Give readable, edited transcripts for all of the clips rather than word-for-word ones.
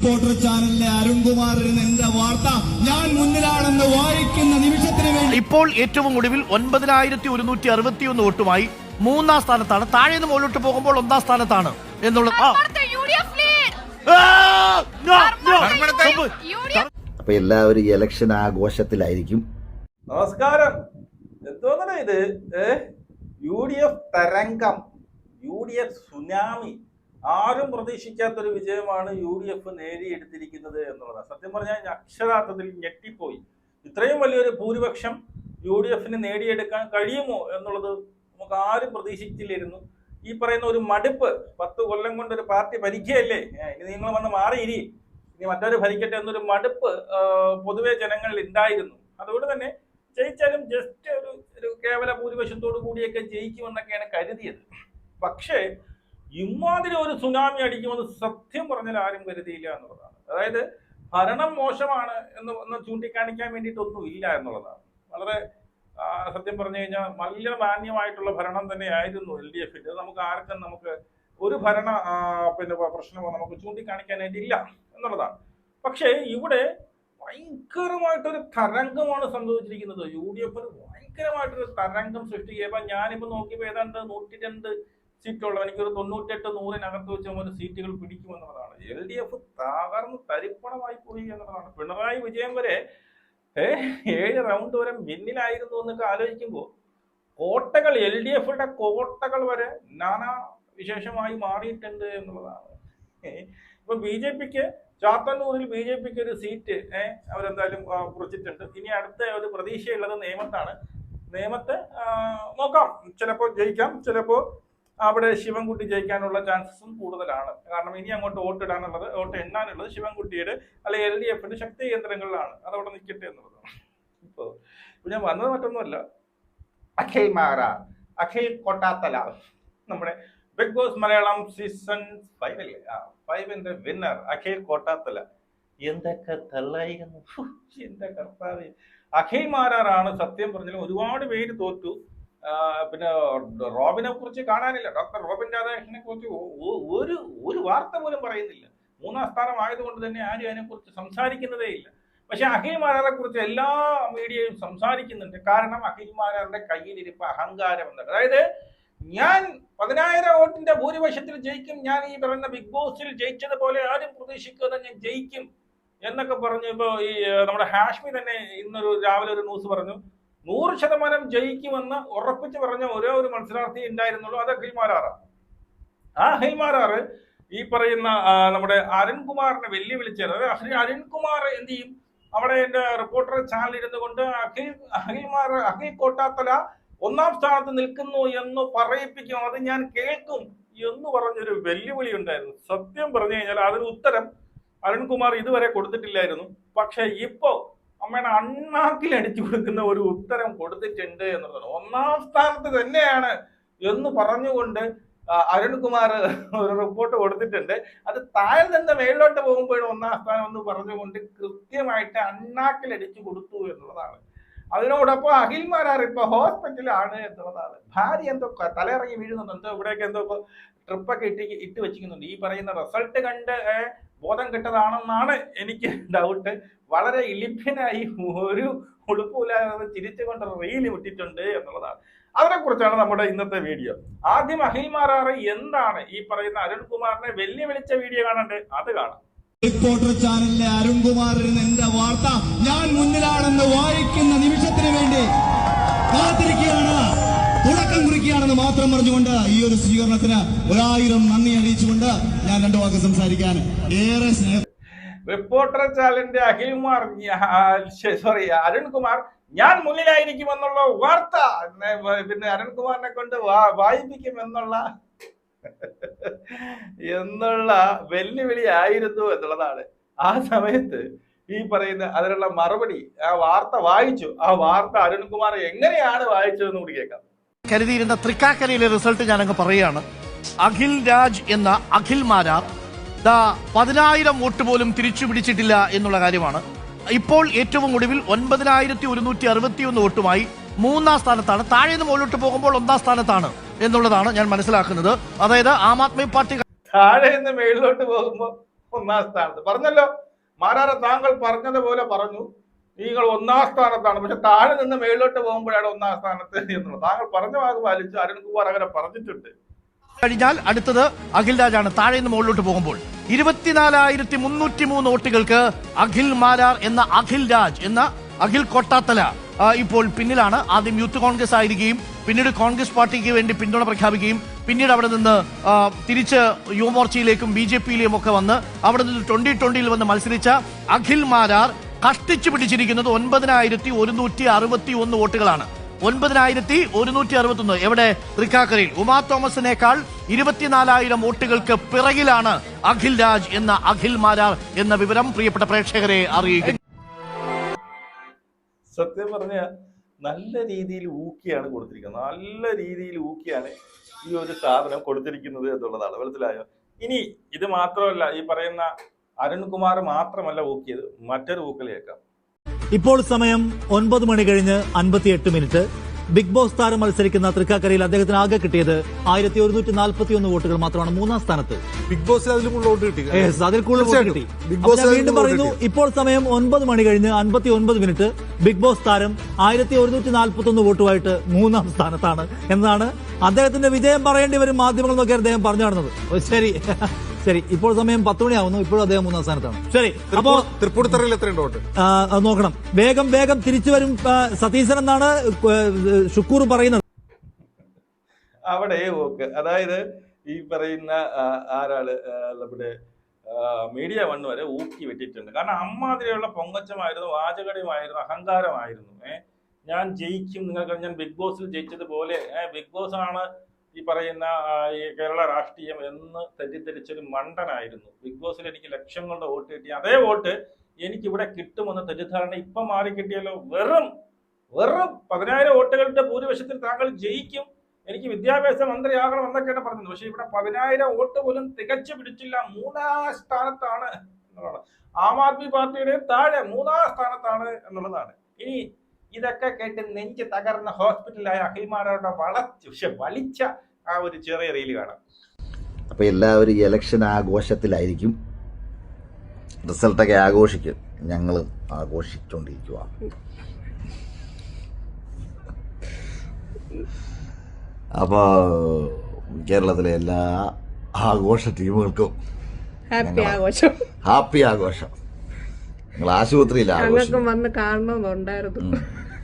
Reporter ചാനലിലെ അരുൺകുമാറിന് എന്റെ വാർത്ത ഞാൻ മുന്നിലാണെന്ന് വായിക്കുന്ന നിമിഷത്തിന് വേണ്ടി ഇപ്പോൾ ഏറ്റവും ഒടുവിൽ 9161 വോട്ടുമായി 3-ാം സ്ഥാനത്താണ്. താഴെ നിന്ന് മുകളിലോട്ട് പോകുമ്പോൾ 1-ാം സ്ഥാനത്താണ് എന്നുള്ളത്. അപ്പൊ എല്ലാവരും ഇലക്ഷൻ ആഘോഷത്തിലായിരിക്കും. നമസ്കാരം. എന്തോന്നല്ലേ ഇത്? UDF തരംഗം, UDF സുനാമി. ആരും പ്രതീക്ഷിക്കാത്തൊരു വിജയമാണ് UDF നേടിയെടുത്തിരിക്കുന്നത് എന്നുള്ളതാണ്. സത്യം പറഞ്ഞാൽ അക്ഷരാർത്ഥത്തിൽ ഞെട്ടിപ്പോയി. ഇത്രയും വലിയൊരു ഭൂരിപക്ഷം UDFന് നേടിയെടുക്കാൻ കഴിയുമോ എന്നുള്ളത് നമുക്ക് ആരും പ്രതീക്ഷിച്ചില്ലായിരുന്നു. ഈ പറയുന്ന ഒരു മടുപ്പ്, 10 കൊല്ലം കൊണ്ട് ഒരു പാർട്ടി ഭരിക്കുകയല്ലേ, ഇനി നിങ്ങൾ വന്ന് മാറിയിരി, ഇനി മറ്റൊരു ഭരിക്കട്ടെ എന്നൊരു മടുപ്പ് പൊതുവെ ജനങ്ങളിൽ ഉണ്ടായിരുന്നു. അതുകൊണ്ട് തന്നെ ജയിച്ചാലും ജസ്റ്റ് ഒരു കേവല ഭൂരിപക്ഷത്തോടു കൂടിയൊക്കെ ജയിക്കുമെന്നൊക്കെയാണ് കരുതിയത്. പക്ഷേ ഇമാതിരി ഒരു സുനാമി അടിക്കുമെന്ന് സത്യം പറഞ്ഞാൽ ആരും കരുതിയില്ല എന്നുള്ളതാണ്. അതായത് ഭരണം മോശമാണ് എന്ന് ചൂണ്ടിക്കാണിക്കാൻ വേണ്ടിയിട്ടൊന്നും ഇല്ല എന്നുള്ളതാണ്. വളരെ സത്യം പറഞ്ഞു കഴിഞ്ഞാൽ നല്ല മാന്യമായിട്ടുള്ള ഭരണം തന്നെയായിരുന്നു LDFന്റെ. നമുക്ക് ഒരു ഭരണ പ്രശ്നമോ നമുക്ക് ചൂണ്ടിക്കാണിക്കാനായിട്ടില്ല എന്നുള്ളതാണ്. പക്ഷേ ഇവിടെ ഭയങ്കരമായിട്ടൊരു തരംഗമാണ് സംഭവിച്ചിരിക്കുന്നത്. UDFന് ഭയങ്കരമായിട്ടൊരു തരംഗം സൃഷ്ടിക്കുക. ഞാനിപ്പോൾ നോക്കിയപ്പോൾ ഏതാണ്ട് 102 സീറ്റുള്ള, എനിക്കൊരു 98-100-നകത്ത് വെച്ച ഒരു സീറ്റുകൾ പിടിക്കുമെന്നുള്ളതാണ്. LDF തകർന്ന് തരിപ്പണമായി പോയി എന്നുള്ളതാണ്. പിണറായി വിജയൻ വരെ 7 റൗണ്ട് വരെ പിന്നിലായിരുന്നു എന്നൊക്കെ ആലോചിക്കുമ്പോൾ കോട്ടകൾ, LDFയുടെ കോട്ടകൾ വരെ നാനാ വിശേഷമായി മാറിയിട്ടുണ്ട് എന്നുള്ളതാണ്. ഇപ്പൊ BJPക്ക് ചാത്തന്നൂരിൽ BJPക്ക് ഒരു സീറ്റ് അവരെന്തായാലും കുറിച്ചിട്ടുണ്ട്. ഇനി അടുത്ത ഒരു പ്രതീക്ഷയുള്ളത് നേമത്താണ്. നേമത്ത് നോക്കാം, ചിലപ്പോൾ ജയിക്കാം, ചിലപ്പോൾ അവിടെ ശിവൻകുട്ടി ജയിക്കാനുള്ള ചാൻസസും കൂടുതലാണ്. കാരണം ഇനി അങ്ങോട്ട് വോട്ട് എണ്ണാനുള്ളത് ശിവൻകുട്ടിയുടെ അല്ലെ LDFന്റെ ശക്തി കേന്ദ്രങ്ങളിലാണ്. അതവിടെ നിൽക്കട്ടെ എന്നുള്ളതാണ്. ഇപ്പോൾ ഞാൻ വന്നത് മറ്റൊന്നുമല്ല, അഖിൽ കോട്ടാത്തല, നമ്മുടെ ബിഗ് ബോസ് മലയാളം സീസൺ 5 അല്ലേ, 5ന്റെ വിന്നർ അഖിൽ കോട്ടാത്തല. എന്തൊക്കെ തള്ളായിരുന്നു എന്റെ കർത്താവ്. അഖിൽ മാരാറാണ് സത്യം പറഞ്ഞാൽ. ഒരുപാട് പേര് തോറ്റു. പിന്നെ റോബിനെ കുറിച്ച് കാണാനില്ല. ഡോക്ടർ റോബിൻ രാധാകൃഷ്ണനെ കുറിച്ച് ഒരു വാർത്ത പോലും പറയുന്നില്ല. 3-ാം സ്ഥാനം ആയതുകൊണ്ട് തന്നെ ആരും അതിനെക്കുറിച്ച് സംസാരിക്കുന്നതേ ഇല്ല. പക്ഷെ അഖിൽ മാരാറെ കുറിച്ച് എല്ലാ മീഡിയയും സംസാരിക്കുന്നുണ്ട്. കാരണം അഖിൽ മാരാറിന്റെ കയ്യിലിരിപ്പ് അഹങ്കാരം എന്നാണ്. അതായത് ഞാൻ 10,000 വോട്ടിന്റെ ഭൂരിപക്ഷത്തിൽ ജയിക്കും, ഞാൻ ഈ പറയുന്ന ബിഗ് ബോസിൽ ജയിച്ചതുപോലെ ആരും പ്രതീക്ഷിക്കാതെ ഞാൻ ജയിക്കും എന്നൊക്കെ പറഞ്ഞു. ഇപ്പൊ ഈ നമ്മുടെ ഹാഷ്മി തന്നെ രാവിലെ ഒരു ന്യൂസ് പറഞ്ഞു, 100% ജയിക്കുമെന്ന് ഉറപ്പിച്ച് പറഞ്ഞ ഒരേ ഒരു മത്സരാർത്ഥി ഉണ്ടായിരുന്നുള്ളൂ, അത് അഖിൽ മാരാറാണ്. ആ അഖിൽ മാരാറ് ഈ പറയുന്ന നമ്മുടെ അരുൺകുമാറിനെ വെല്ലുവിളിച്ചത്. അതായത് അരുൺകുമാർ എന്ത് ചെയ്യും, അവിടെ എന്റെ റിപ്പോർട്ടർ ചാനൽ ഇരുന്നു കൊണ്ട് അഖിൽ കോട്ടാത്തല 1-ാം സ്ഥാനത്ത് നിൽക്കുന്നു എന്ന് പറയിപ്പിക്കും, അത് ഞാൻ കേൾക്കും എന്ന് പറഞ്ഞൊരു വെല്ലുവിളി ഉണ്ടായിരുന്നു. സത്യം പറഞ്ഞു കഴിഞ്ഞാൽ അതിന് ഉത്തരം അരുൺകുമാർ ഇതുവരെ കൊടുത്തിട്ടില്ലായിരുന്നു. പക്ഷെ ഇപ്പോ അമ്മയുടെ അണ്ണാക്കിൽ അടിച്ചു കൊടുക്കുന്ന ഒരു ഉത്തരം കൊടുത്തിട്ടുണ്ട് എന്നുള്ളതാണ്. 1-ാം സ്ഥാനത്ത് തന്നെയാണ് എന്ന് പറഞ്ഞുകൊണ്ട് അരുൺകുമാർ ഒരു റിപ്പോർട്ട് കൊടുത്തിട്ടുണ്ട്. അത് താഴെ നിന്ന് മേളിലോട്ട് പോകുമ്പോഴും 1-ാം സ്ഥാനം എന്ന് പറഞ്ഞുകൊണ്ട് കൃത്യമായിട്ട് അണ്ണാക്കിൽ അടിച്ചു കൊടുത്തു എന്നുള്ളതാണ്. അതിനോടൊപ്പം അഖിൽ മാരാർ ഇപ്പൊ ഹോസ്പിറ്റലാണ് എന്നുള്ളതാണ്. ഭാര്യ എന്തോ തലയിറങ്ങി വീഴുന്നുണ്ട്, എന്തോ ഇവിടെയൊക്കെ എന്തോ ട്രിപ്പൊക്കെ ഇട്ട് വെച്ചിരിക്കുന്നുണ്ട്. ഈ പറയുന്ന റിസൾട്ട് കണ്ട് ബോധം കെട്ടതാണെന്നാണ് എനിക്ക് ഡൗട്ട്. വളരെ ഇലിഭ്യനായി ഒരു ഉളുപ്പില്ലാതെ ചിരിച്ചുകൊണ്ട് റീൽ വിട്ടിട്ടുണ്ട് എന്നുള്ളതാണ്. അതിനെക്കുറിച്ചാണ് നമ്മുടെ ഇന്നത്തെ വീഡിയോ. ആദ്യം അഖിൽ മാരാറ് എന്താണ് ഈ പറയുന്ന അരുൺകുമാറിനെ വെല്ലുവിളിച്ച വീഡിയോ കാണണ്ടേ, അത് കാണാം. റിപ്പോർട്ടർ ചാനലിലെ അരുൺകുമാറിന് എന്റെ വാർത്ത ഞാൻ മുന്നിലാണെന്ന് വായിക്കുന്ന നിമിഷത്തിന് വേണ്ടി കാത്തിരിക്കുകയാണ്, തുടക്കം കുറിക്കുകയാണെന്ന് മാത്രം പറഞ്ഞുകൊണ്ട് ഈ ഒരു സ്വീകരണത്തിന് 1000 നന്ദി അറിയിച്ചുകൊണ്ട് ഞാൻ 2 വാക്ക് സംസാരിക്കാൻ ഏറെ സ്നേഹം. റിപ്പോർട്ടർ ചാനലിന്റെ അരുൺകുമാർ ഞാൻ മുന്നിലായിരിക്കുമെന്നുള്ള വാർത്ത പിന്നെ അരുൺകുമാറിനെ കൊണ്ട് വായിപ്പിക്കുമെന്നുള്ള വെല്ലുവിളി ആയിരുന്നു എന്നുള്ളതാണ്. ആ സമയത്ത് ഈ പറയുന്ന അതിനുള്ള മറുപടി, ആ വാർത്ത വായിച്ചു. ആ വാർത്ത അരുൺകുമാർ എങ്ങനെയാണ് വായിച്ചതെന്ന് കൂടി കേൾക്കാം. കരുതിയിരുന്ന തൃക്കാക്കരയിലെ റിസൾട്ട് ഞാനങ്ങ് പറയുകയാണ്. അഖിൽ രാജ് എന്ന അഖിൽ മാരാർ 10,000 വോട്ട് പോലും തിരിച്ചു പിടിച്ചിട്ടില്ല എന്നുള്ള കാര്യമാണ്. ഇപ്പോൾ ഏറ്റവും ഒടുവിൽ 9161 വോട്ടുമായി 3-ാം സ്ഥാനത്താണ്. താഴെ നിന്ന് മുകളിലോട്ട് പോകുമ്പോൾ 1-ാം സ്ഥാനത്താണ് എന്നുള്ളതാണ് ഞാൻ മനസ്സിലാക്കുന്നത്. അതായത് ആം ആദ്മി പാർട്ടി താഴെ നിന്ന് മേളിലോട്ട് പോകുമ്പോൾ ഒന്നാം സ്ഥാനത്ത്. പറഞ്ഞല്ലോ മാരാരെ, താങ്കൾ പറഞ്ഞതുപോലെ പറഞ്ഞു, നിങ്ങൾ ഒന്നാം സ്ഥാനത്താണ്. പക്ഷെ താഴെ നിന്ന് മേളിലോട്ട് പോകുമ്പോഴാണ് ഒന്നാം സ്ഥാനത്ത് എന്നുള്ളത്. താങ്കൾ പറഞ്ഞ വാക്ക് പാലിച്ചു. അരുൺകുമാർ അങ്ങനെ പറഞ്ഞിട്ടുണ്ട്. കഴിഞ്ഞാൽ അടുത്തത് അഖിൽ രാജാണ്. താഴെ നിന്ന് മുകളിലോട്ട് പോകുമ്പോൾ 24,303 വോട്ടുകൾക്ക് അഖിൽ മാരാർ എന്ന അഖിൽ രാജ് എന്ന അഖിൽ കോട്ടാത്തല ഇപ്പോൾ പിന്നിലാണ്. ആദ്യം യൂത്ത് കോൺഗ്രസ് ആയിരിക്കുകയും പിന്നീട് കോൺഗ്രസ് പാർട്ടിക്ക് വേണ്ടി പിന്തുണ പ്രഖ്യാപിക്കുകയും പിന്നീട് അവിടെ നിന്ന് തിരിച്ച് യുവമോർച്ചയിലേക്കും BJPയിലേക്കും ഒക്കെ വന്ന് അവിടെ നിന്ന് 2020 വന്ന് മത്സരിച്ച അഖിൽ മാരാർ കഷ്ടിച്ചു പിടിച്ചിരിക്കുന്നത് 9,161 വോട്ടുകളാണ്. 9,161. എവിടെ? തൃക്കാക്കരയിൽ ഉമാ തോമസിനേക്കാൾ 24,000 വോട്ടുകൾക്ക് പിറകിലാണ് അഖിൽ രാജ് എന്ന അഖിൽ മാരാർ എന്ന വിവരം പ്രിയപ്പെട്ട പ്രേക്ഷകരെ അറിയിക്കുന്നു. സത്യം പറഞ്ഞ നല്ല രീതിയിൽ ഊക്കിയാണ് കൊടുത്തിരിക്കുന്നത്. നല്ല രീതിയിൽ ഊക്കിയാണ് ഈ ഒരു സാധനം കൊടുത്തിരിക്കുന്നത് എന്നുള്ളതാണ്. മനസ്സിലായോ? ഇനി ഇത് മാത്രമല്ല, ഈ പറയുന്ന അരുൺകുമാർ മാത്രമല്ല ഊക്കിയത്, മറ്റൊരു ഊക്കലേക്കാം. ഇപ്പോൾ സമയം 9 മണി കഴിഞ്ഞ് 58 മിനിറ്റ്. ബിഗ് ബോസ് താരം മത്സരിക്കുന്ന തൃക്കാക്കരയിൽ അദ്ദേഹത്തിന് ആകെ കിട്ടിയത് 1141 വോട്ടുകൾ മാത്രമാണ്. മൂന്നാം സ്ഥാനത്ത്. ബിഗ് ബോസിൽ അതിൽ കൂടുതൽ വോട്ട് കിട്ടി. അതിൽ കൂടുതൽ വോട്ട് കിട്ടി. വീണ്ടും പറയുന്നു, ഇപ്പോൾ സമയം 9 മണി കഴിഞ്ഞ് 59 മിനിറ്റ്. ബിഗ് ബോസ് താരം 1141 വോട്ടുമായിട്ട് മൂന്നാം സ്ഥാനത്താണ് എന്നതാണ് അദ്ദേഹത്തിന്റെ വിജയം. പറയേണ്ടി വരും മാധ്യമങ്ങൾ നോക്കി അദ്ദേഹം പറഞ്ഞു കാണുന്നത്. ശരി, ഇപ്പോൾ സമയം 10 മണിയാവുന്നു. ഇപ്പോഴും അദ്ദേഹം മൂന്നാം സ്ഥാനത്താണ്. ശരി, അപ്പോ തൃപ്പൂണിത്തറയിൽ എത്രയുണ്ട് വോട്ട്? നോക്കണം. വേഗം തിരിച്ചു വരും സതീശൻ എന്നാണ് ഷുക്കൂർ പറയുന്നത്. അവിടെ ഓക്കെ, അതായത് ഈ പറയുന്ന ആരാള് നമ്മുടെ മീഡിയ വൺ വരെ ഊക്കി വെട്ടിയിട്ടുണ്ട്. കാരണം അമ്മാതിരിയുള്ള പൊങ്ങച്ചമായിരുന്നു, വാചകടിയുമായിരുന്നു, അഹങ്കാരമായിരുന്നു. ഞാൻ ജയിക്കും, നിങ്ങൾക്ക് ഞാൻ ബിഗ് ബോസിൽ ജയിച്ചതുപോലെ ബിഗ് ബോസ് ആണ് ഈ പറയുന്ന ഈ കേരള രാഷ്ട്രീയം എന്ന് തെറ്റിദ്ധരിച്ചൊരു മണ്ടനായിരുന്നു. ബിഗ് ബോസിൽ എനിക്ക് ലക്ഷങ്ങളുടെ വോട്ട് കിട്ടി, അതേ വോട്ട് എനിക്ക് ഇവിടെ കിട്ടുമെന്ന തെറ്റിദ്ധാരണ ഇപ്പം മാറി കിട്ടിയല്ലോ. വെറും 10,000 വോട്ടുകളുടെ ഭൂരിപക്ഷത്തിൽ താങ്കൾ ജയിക്കും, എനിക്ക് വിദ്യാഭ്യാസ മന്ത്രിയാകണം എന്നൊക്കെയാണ് പറഞ്ഞത്. പക്ഷെ ഇവിടെ 10,000 വോട്ട് പോലും തികച്ചു പിടിച്ചില്ല. മൂന്നാം സ്ഥാനത്താണ് എന്നുള്ളതാണ്. ആം ആദ്മി പാർട്ടിയുടെ താഴെ മൂന്നാം സ്ഥാനത്താണ് എന്നുള്ളതാണ്. ഇനി ഇതൊക്കെ കേട്ട് നെഞ്ച് തകർന്ന ഹോസ്പിറ്റലായ അഖിൽമാരുടെ വലിച്ച ആ ഒരു ചെറിയ റീല് കാണാം. അപ്പോൾ എല്ലാവരും ഇലക്ഷൻ ആഘോഷത്തിലായിരിക്കും. റിസൾട്ടൊക്കെ ആഘോഷിക്കും. ഞങ്ങളും ആഘോഷിച്ചുകൊണ്ടിരിക്കുക. അപ്പോൾ കേരളത്തിലെ എല്ലാ ആഘോഷ ടീമുകൾക്കും ഹാപ്പി ആഘോഷം. നിങ്ങൾ ആശുപത്രിയിൽ ആഘോഷം വന്ന് കാണണമെന്നുണ്ടായിരുന്നു.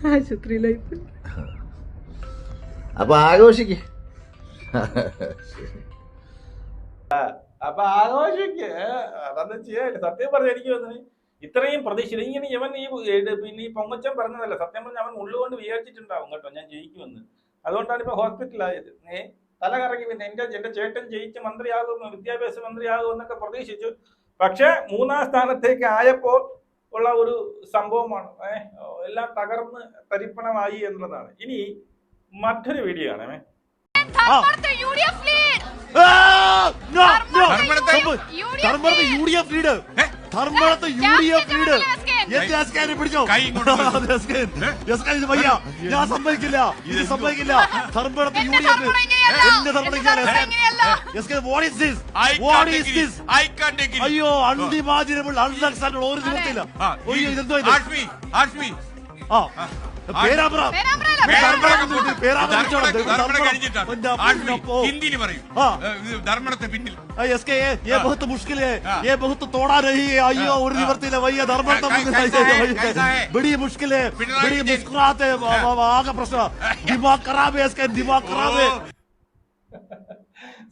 ആശുപത്രിയിലേക്ക് അപ്പൊ ആഘോഷിക്ക്. അപ്പൊ ആഘോഷിക്ക്, അതൊന്നും ചെയ്യാനില്ല. സത്യം പറഞ്ഞ എനിക്ക് തോന്നുന്നു ഇത്രയും പ്രതീക്ഷ ഇങ്ങനെ ഇവൻ പിന്നെ ഈ പൊങ്ങച്ചൻ പറഞ്ഞതല്ല. സത്യം പറഞ്ഞ അവൻ ഉള്ളുകൊണ്ട് വിചാരിച്ചിട്ടുണ്ടാവും കേട്ടോ ഞാൻ ജയിക്കുമെന്ന്. അതുകൊണ്ടാണ് ഇപ്പൊ ഹോസ്പിറ്റലായത്. തല കറങ്ങി. പിന്നെ എന്റെ ചേട്ടൻ ജയിച്ച് മന്ത്രിയാകും, വിദ്യാഭ്യാസ മന്ത്രിയാകും എന്നൊക്കെ പ്രതീക്ഷിച്ചു. പക്ഷെ മൂന്നാം സ്ഥാനത്തേക്ക് ആയപ്പോൾ ഉള്ള ഒരു സംഭവമാണ്. എല്ലാം തകർന്ന് തരിപ്പണമായി എന്നുള്ളതാണ്. ഇനി മറ്റൊരു വീഡിയോ ആണ്. പിടിച്ചോ, ഞാൻ സമ്മതിക്കില്ല, ഇത് സമ്മതിക്കില്ല. അയ്യോ, അൺഇമാജിനബിൾ, അൺഅക്സെപ്റ്റബിൾ. ഒരു നിവൃത്തിയില്ല. അയ്യോ, ഇതെന്തോ ഇത്. ധർമ്മത്തെ പിന്നിൽ മുഷ്കിൽ തോടാ രഹി. അയ്യോ, ഒരു നിവർത്തിയില്ല. വയ്യ ധർമ്മത്തെ ബഡി മുഷ്കില്, ബഡി മുസ്കുറാത്തെ. ആകെ പ്രശ്നം. ദിമാഗ് ഖറാബ്, ദിമാഗ് ഖറാബ്.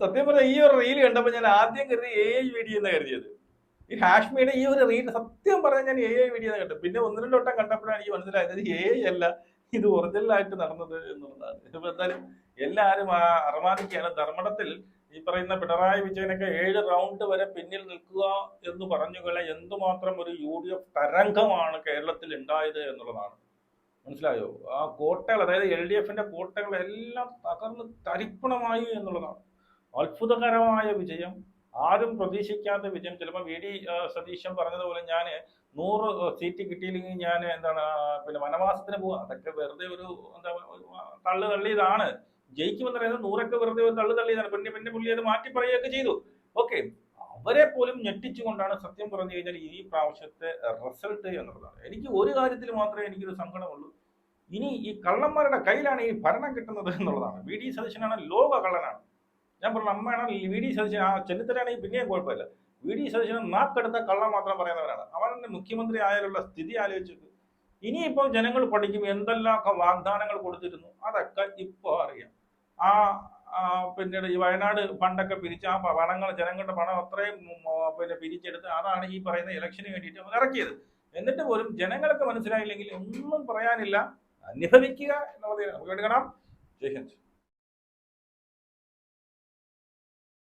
സത്യം പറഞ്ഞ ഈ ഒരു റീൽ കണ്ടപ്പോ ഞാൻ ആദ്യം കരുതി AI വീഡിയോ എന്ന് കരുതിയത്. ഈ ഹാഷ്മിയുടെ ഈ ഒരു റീൽ സത്യം പറഞ്ഞാൽ ഞാൻ AI വീഡിയോ എന്ന് കണ്ടു. പിന്നെ 1-2 വട്ടം കണ്ടപ്പോഴാണ് എനിക്ക് മനസ്സിലായത് ഇത് AI അല്ല, ഇത് ഒറിജിനലായിട്ട് നടന്നത് എന്നുള്ളതാണ്. ഇപ്പൊ എന്തായാലും എല്ലാവരും അർമാദിക്കുകയാണ്. ധർമ്മടത്തിൽ ഈ പറയുന്ന പിണറായി വിജയനൊക്കെ 7 റൗണ്ട് വരെ പിന്നിൽ നിൽക്കുക എന്ന് പറഞ്ഞുകളെ എന്തുമാത്രം ഒരു UDF തരംഗമാണ് കേരളത്തിൽ ഉണ്ടായത് എന്നുള്ളതാണ്. മനസ്സിലായോ? ആ കോട്ടകൾ, അതായത് LDFന്റെ കോട്ടകളെല്ലാം തകർന്ന് തരിപ്പണമായി എന്നുള്ളതാണ്. അത്ഭുതകരമായ വിജയം, ആരും പ്രതീക്ഷിക്കാത്ത വിജയം. ചിലപ്പോൾ VD സതീശൻ പറഞ്ഞതുപോലെ ഞാൻ 100 സീറ്റ് കിട്ടിയില്ലെങ്കിൽ ഞാൻ പിന്നെ വനവാസത്തിന് പോവാ. അതൊക്കെ വെറുതെ ഒരു തള്ളിയതാണ്. ജയിക്കുമെന്ന് പറയുന്നത് 100 വെറുതെ ഒരു തള്ളിയതാണ്. പിന്നെ പുള്ളി അത് മാറ്റി പറയുകയൊക്കെ ചെയ്തു. ഓക്കെ, അവരെ പോലും ഞെട്ടിച്ചുകൊണ്ടാണ് സത്യം പറഞ്ഞു കഴിഞ്ഞാൽ ഈ പ്രാവശ്യത്തെ റിസൾട്ട് എന്നുള്ളതാണ്. എനിക്ക് ഒരു കാര്യത്തിൽ മാത്രമേ എനിക്കൊരു സങ്കടമുള്ളൂ. ഇനി ഈ കള്ളന്മാരുടെ കയ്യിലാണ് ഈ ഭരണം കിട്ടുന്നത് എന്നുള്ളതാണ്. വി ഡി സതീശനാണ് ലോക കള്ളനാണ്. ഞാൻ പറഞ്ഞു അമ്മയാണ് വി ഡി സതീശൻ. ആ ചെന്നിത്തലാണെങ്കിൽ പിന്നെയും കുഴപ്പമില്ല. വി ഡി സതീശൻ നാക്കെടുത്ത കള്ളം മാത്രം പറയുന്നവരാണ്. അവരുടെ മുഖ്യമന്ത്രി ആയാലുള്ള സ്ഥിതി ആലോചിച്ചു. ഇനിയിപ്പോൾ ജനങ്ങൾ പഠിക്കും എന്തെല്ലാം വാഗ്ദാനങ്ങൾ കൊടുത്തിരുന്നു. അതൊക്കെ ഇപ്പോൾ അറിയാം. പിന്നീട് ഈ വയനാട് ഫണ്ടൊക്കെ പിരിച്ച് ആ പണങ്ങൾ ജനങ്ങളുടെ പണം അത്രയും പിരിച്ചെടുത്ത് അതാണ് ഈ പറയുന്ന ഇലക്ഷന് വേണ്ടിയിട്ട് അവർ ഇറക്കിയത്. എന്നിട്ട് പോലും ജനങ്ങൾക്ക് മനസ്സിലായില്ലെങ്കിൽ ഒന്നും പറയാനില്ല. അനുഭവിക്കുക എന്നുള്ളത് നമുക്ക് എടുക്കണം. ജയ് ഹിന്ദ്.